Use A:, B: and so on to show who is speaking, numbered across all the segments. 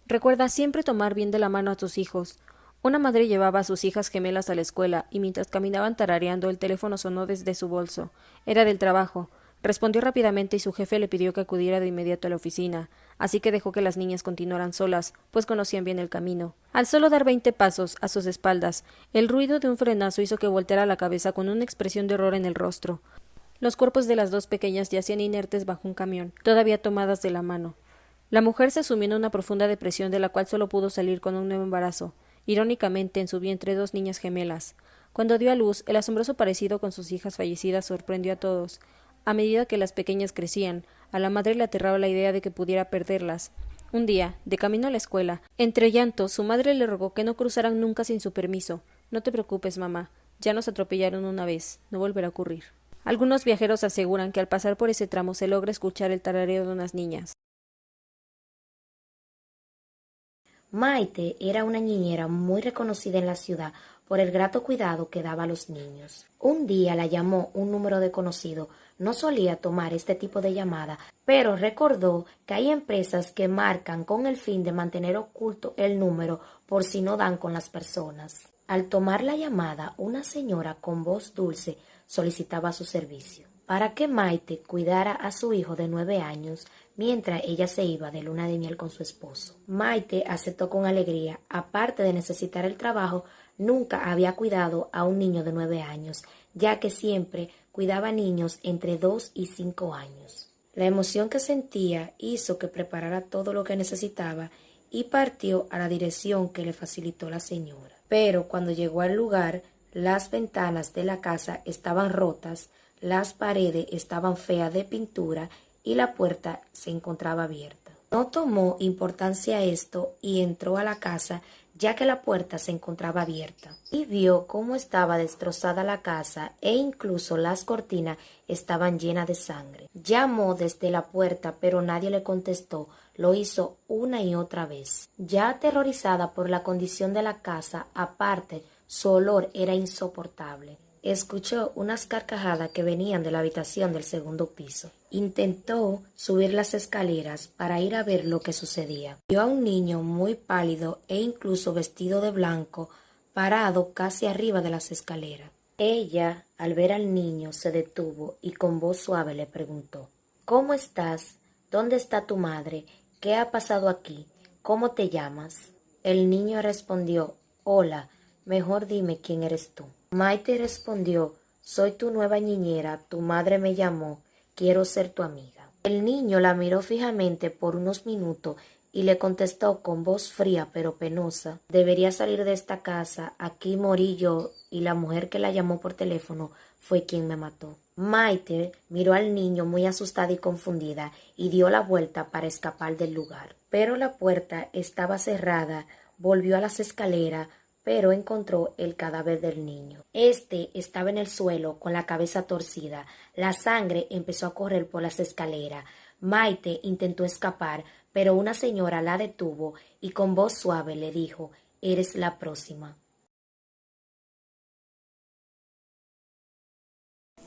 A: Recuerda siempre tomar bien de la mano a tus hijos. Una madre llevaba a sus hijas gemelas a la escuela y mientras caminaban tarareando el teléfono sonó desde su bolso. Era del trabajo. Respondió rápidamente y su jefe le pidió que acudiera de inmediato a la oficina, así que dejó que las niñas continuaran solas, pues conocían bien el camino. Al solo dar 20 pasos a sus espaldas, el ruido de un frenazo hizo que volteara la cabeza con una expresión de horror en el rostro. Los cuerpos de las dos pequeñas yacían inertes bajo un camión, todavía tomadas de la mano. La mujer se sumió en una profunda depresión de la cual solo pudo salir con un nuevo embarazo. Irónicamente, en su vientre dos niñas gemelas. Cuando dio a luz, el asombroso parecido con sus hijas fallecidas sorprendió a todos. A medida que las pequeñas crecían, a la madre le aterraba la idea de que pudiera perderlas. Un día, de camino a la escuela, entre llantos, su madre le rogó que no cruzaran nunca sin su permiso. No te preocupes, mamá. Ya nos atropellaron una vez. No volverá a ocurrir. Algunos viajeros aseguran que al pasar por ese tramo se logra escuchar el tarareo de unas niñas.
B: Maite era una niñera muy reconocida en la ciudad por el grato cuidado que daba a los niños. Un día la llamó un número desconocido. No solía tomar este tipo de llamada, pero recordó que hay empresas que marcan con el fin de mantener oculto el número por si no dan con las personas. Al tomar la llamada, una señora con voz dulce solicitaba su servicio para que Maite cuidara a su hijo de 9 años mientras ella se iba de luna de miel con su esposo. Maite aceptó con alegría. Aparte de necesitar el trabajo, nunca había cuidado a un niño de 9 años, ya que siempre cuidaba niños entre 2 y 5 años. La emoción que sentía hizo que preparara todo lo que necesitaba y partió a la dirección que le facilitó la señora. Pero cuando llegó al lugar, las ventanas de la casa estaban rotas, las paredes estaban feas de pintura y la puerta se encontraba abierta. No tomó importancia a esto y entró a la casa ya que la puerta se encontraba abierta y vio cómo estaba destrozada la casa e incluso las cortinas estaban llenas de sangre. Llamó desde la puerta pero nadie le contestó. Lo hizo una y otra vez. Ya aterrorizada por la condición de la casa, aparte su olor era insoportable. Escuchó unas carcajadas que venían de la habitación del segundo piso. Intentó subir las escaleras para ir a ver lo que sucedía. Vio a un niño muy pálido e incluso vestido de blanco, parado casi arriba de las escaleras. Ella, al ver al niño, se detuvo y con voz suave le preguntó: ¿Cómo estás? ¿Dónde está tu madre? ¿Qué ha pasado aquí? ¿Cómo te llamas? El niño respondió: Hola, mejor dime quién eres tú. Maite respondió: Soy tu nueva niñera, tu madre me llamó, quiero ser tu amiga. El niño la miró fijamente por unos minutos y le contestó con voz fría pero penosa: Debería salir de esta casa, aquí morí yo y la mujer que la llamó por teléfono fue quien me mató. Maite miró al niño muy asustada y confundida y dio la vuelta para escapar del lugar. Pero la puerta estaba cerrada, volvió a las escaleras, pero encontró el cadáver del niño. Este estaba en el suelo con la cabeza torcida. La sangre empezó a correr por las escaleras. Maite intentó escapar, pero una señora la detuvo y con voz suave le dijo: Eres la próxima.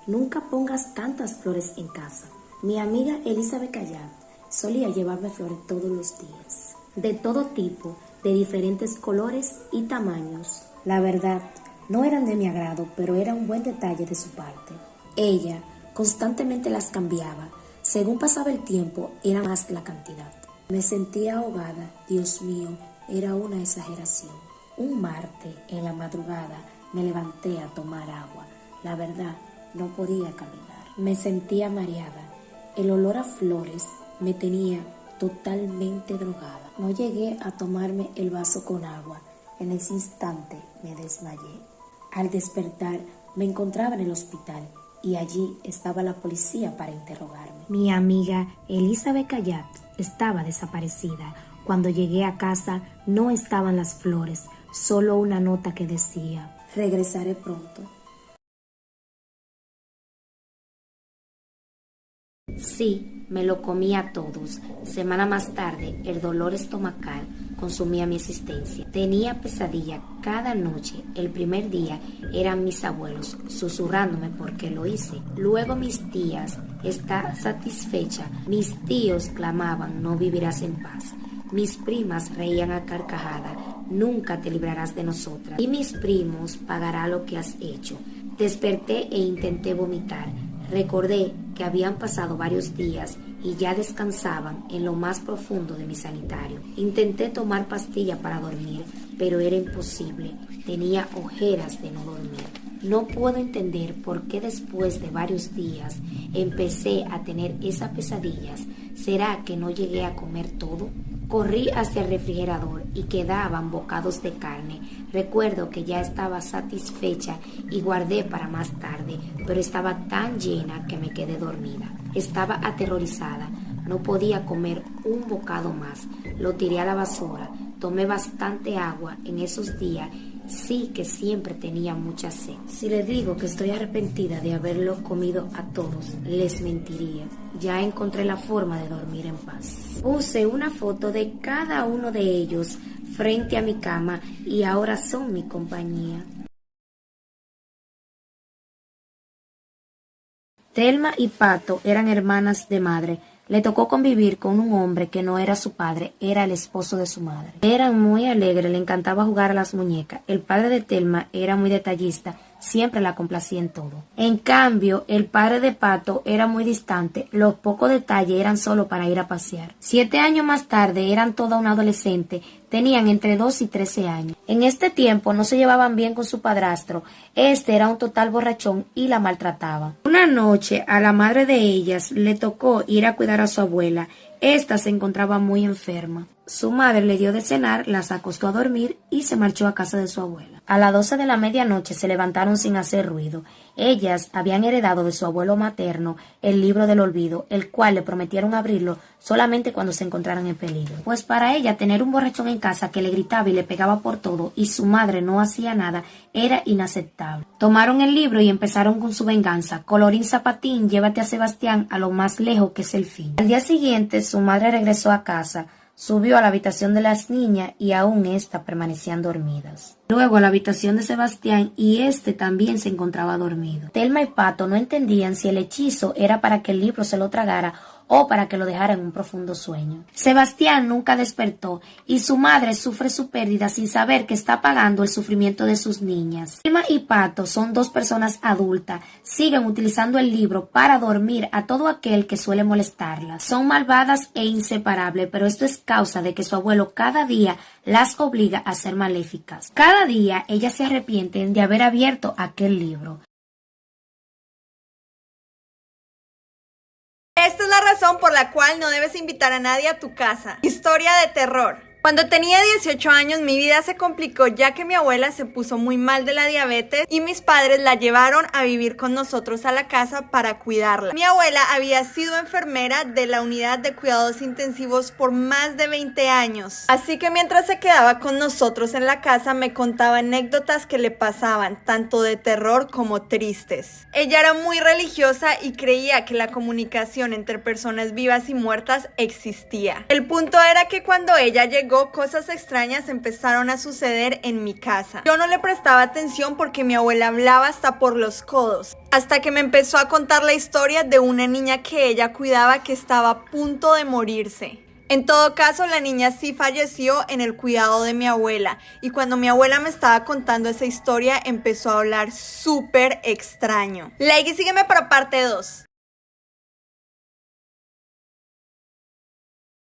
B: Nunca pongas tantas flores en casa. Mi amiga Elizabeth Callat solía llevarme flores todos los días, de todo tipo, de diferentes colores y tamaños. La verdad, no eran de mi agrado, pero era un buen detalle de su parte. Ella constantemente las cambiaba. Según pasaba el tiempo, era más la cantidad. Me sentía ahogada. Dios mío, era una exageración. Un martes, en la madrugada, me levanté a tomar agua. La verdad, no podía caminar. Me sentía mareada. El olor a flores me tenía totalmente drogada. No llegué a tomarme el vaso con agua. En ese instante me desmayé. Al despertar me encontraba en el hospital y allí estaba la policía para interrogarme. Mi amiga Elizabeth Callat estaba desaparecida. Cuando llegué a casa no estaban las flores, solo una nota que decía: regresaré pronto. Sí, me lo comí a todos. Semana más tarde, el dolor estomacal consumía mi existencia. Tenía pesadilla cada noche. El primer día eran mis abuelos susurrándome porque lo hice. Luego mis tías, está satisfecha. Mis tíos clamaban: no vivirás en paz. Mis primas reían a carcajada. Nunca te librarás de nosotras. Y mis primos pagará lo que has hecho. Desperté e intenté vomitar. Recordé que habían pasado varios días y ya descansaban en lo más profundo de mi sanitario. Intenté tomar pastilla para dormir, pero era imposible. Tenía ojeras de no dormir. No puedo entender por qué después de varios días empecé a tener esas pesadillas. ¿Será que no llegué a comer todo? Corrí hacia el refrigerador y quedaban bocados de carne. Recuerdo que ya estaba satisfecha y guardé para más tarde, pero estaba tan llena que me quedé dormida. Estaba aterrorizada. No podía comer un bocado más. Lo tiré a la basura. Tomé bastante agua en esos días. Sí que siempre tenía mucha sed. Si les digo que estoy arrepentida de haberlo comido a todos, les mentiría. Ya encontré la forma de dormir en paz. Puse una foto de cada uno de ellos frente a mi cama y ahora son mi compañía. Telma y Pato eran hermanas de madre. Le tocó convivir con un hombre que no era su padre, era el esposo de su madre. Eran muy alegres, le encantaba jugar a las muñecas. El padre de Telma era muy detallista, siempre la complacía en todo. En cambio, el padre de Pato era muy distante, los pocos detalles eran solo para ir a pasear. 7 años más tarde eran toda una adolescente, tenían entre 2 y 13 años. En este tiempo no se llevaban bien con su padrastro, este era un total borrachón y la maltrataba. Una noche a la madre de ellas le tocó ir a cuidar a su abuela. Esta se encontraba muy enferma. Su madre le dio de cenar, las acostó a dormir y se marchó a casa de su abuela. A las 12 de la medianoche se levantaron sin hacer ruido. Ellas habían heredado de su abuelo materno el libro del olvido, el cual le prometieron abrirlo solamente cuando se encontraran en peligro. Pues para ella tener un borrachón en casa que le gritaba y le pegaba por todo y su madre no hacía nada era inaceptable. Tomaron el libro y empezaron con su venganza. Colorín zapatín, llévate a Sebastián a lo más lejos que es el fin. Al día siguiente su madre regresó a casa. Subió a la habitación de las niñas y aún éstas permanecían dormidas. Luego a la habitación de Sebastián y éste también se encontraba dormido. Telma y Pato no entendían si el hechizo era para que el libro se lo tragara o para que lo dejara en un profundo sueño. Sebastián nunca despertó y su madre sufre su pérdida sin saber que está pagando el sufrimiento de sus niñas. Telma y Pato son 2 personas adultas, siguen utilizando el libro para dormir a todo aquel que suele molestarlas. Son malvadas e inseparables, pero esto es causa de que su abuelo cada día las obliga a ser maléficas. Cada día ellas se arrepienten de haber abierto aquel libro.
C: Esta es la razón por la cual no debes invitar a nadie a tu casa. Historia de terror. Cuando tenía 18 años mi vida se complicó ya que mi abuela se puso muy mal de la diabetes y mis padres la llevaron a vivir con nosotros a la casa para cuidarla. Mi abuela había sido enfermera de la unidad de cuidados intensivos por más de 20 años. Así que mientras se quedaba con nosotros en la casa me contaba anécdotas que le pasaban, tanto de terror como tristes. Ella era muy religiosa y creía que la comunicación entre personas vivas y muertas existía. El punto era que cuando ella llegó, cosas extrañas empezaron a suceder en mi casa. Yo no le prestaba atención porque mi abuela hablaba hasta por los codos, hasta que me empezó a contar la historia de una niña que ella cuidaba que estaba a punto de morirse. En todo caso, la niña sí falleció en el cuidado de mi abuela y cuando mi abuela me estaba contando esa historia empezó a hablar súper extraño. Like y sígueme para parte 2.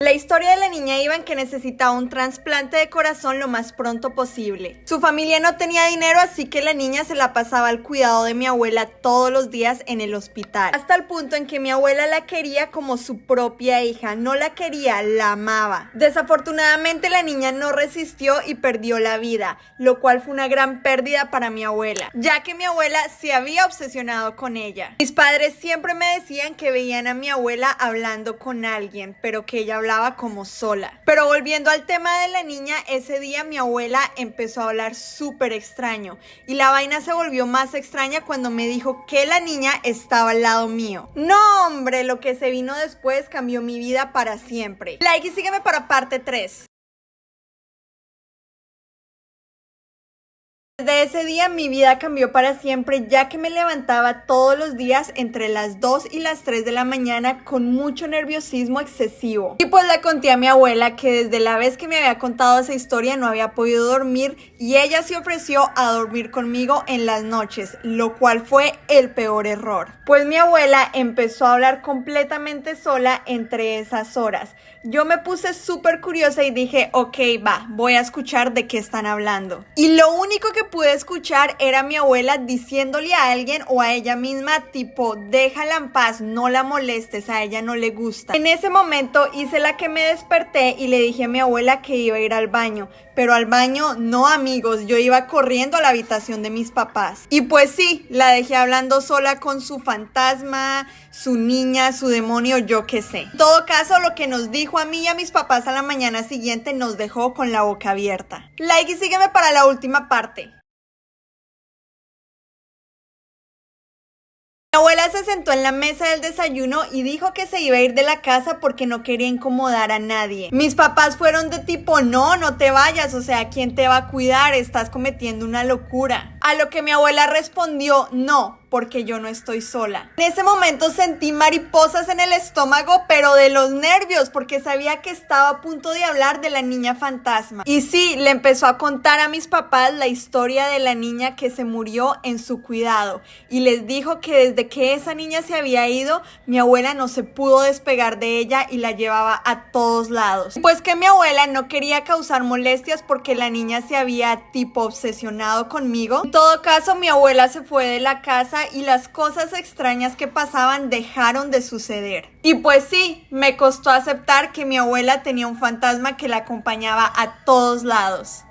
C: La historia de la niña iba en que necesitaba un trasplante de corazón lo más pronto posible. Su familia no tenía dinero, así que la niña se la pasaba al cuidado de mi abuela todos los días en el hospital. Hasta el punto en que mi abuela la quería como su propia hija. No la quería, la amaba. Desafortunadamente la niña no resistió y perdió la vida, lo cual fue una gran pérdida para mi abuela, ya que mi abuela se había obsesionado con ella. Mis padres siempre me decían que veían a mi abuela hablando con alguien, pero que ella hablaba como sola. Pero volviendo al tema de la niña, ese día mi abuela empezó a hablar súper extraño y la vaina se volvió más extraña cuando me dijo que la niña estaba al lado mío. No, hombre, lo que se vino después cambió mi vida para siempre. Like y sígueme para parte 3. Desde ese día mi vida cambió para siempre, ya que me levantaba todos los días entre las 2 y las 3 de la mañana con mucho nerviosismo excesivo. Y pues le conté a mi abuela que desde la vez que me había contado esa historia no había podido dormir y ella se ofreció a dormir conmigo en las noches, lo cual fue el peor error. Pues mi abuela empezó a hablar completamente sola entre esas horas. Yo me puse súper curiosa y dije, ok, va, voy a escuchar de qué están hablando. Y lo único que pude escuchar era mi abuela diciéndole a alguien o a ella misma, tipo, déjala en paz, no la molestes, a ella no le gusta. En ese momento hice la que me desperté y le dije a mi abuela que iba a ir al baño. Pero al baño no, amigos, yo iba corriendo a la habitación de mis papás. Y pues sí, la dejé hablando sola con su fantasma, su niña, su demonio, yo qué sé. En todo caso, lo que nos dijo a mí y a mis papás a la mañana siguiente nos dejó con la boca abierta. Like y sígueme para la última parte. Mi abuela se sentó en la mesa del desayuno y dijo que se iba a ir de la casa porque no quería incomodar a nadie. Mis papás fueron de tipo, no te vayas, o sea, ¿quién te va a cuidar? Estás cometiendo una locura. A lo que mi abuela respondió, no, porque yo no estoy sola. En ese momento sentí mariposas en el estómago, pero de los nervios, porque sabía que estaba a punto de hablar de la niña fantasma. Y sí, le empezó a contar a mis papás la historia de la niña que se murió en su cuidado. Y les dijo que desde que esa niña se había ido, mi abuela no se pudo despegar de ella y la llevaba a todos lados. Pues que mi abuela no quería causar molestias porque la niña se había tipo obsesionado conmigo. En todo caso, mi abuela se fue de la casa y las cosas extrañas que pasaban dejaron de suceder. Y pues sí, me costó aceptar que mi abuela tenía un fantasma que la acompañaba a todos lados.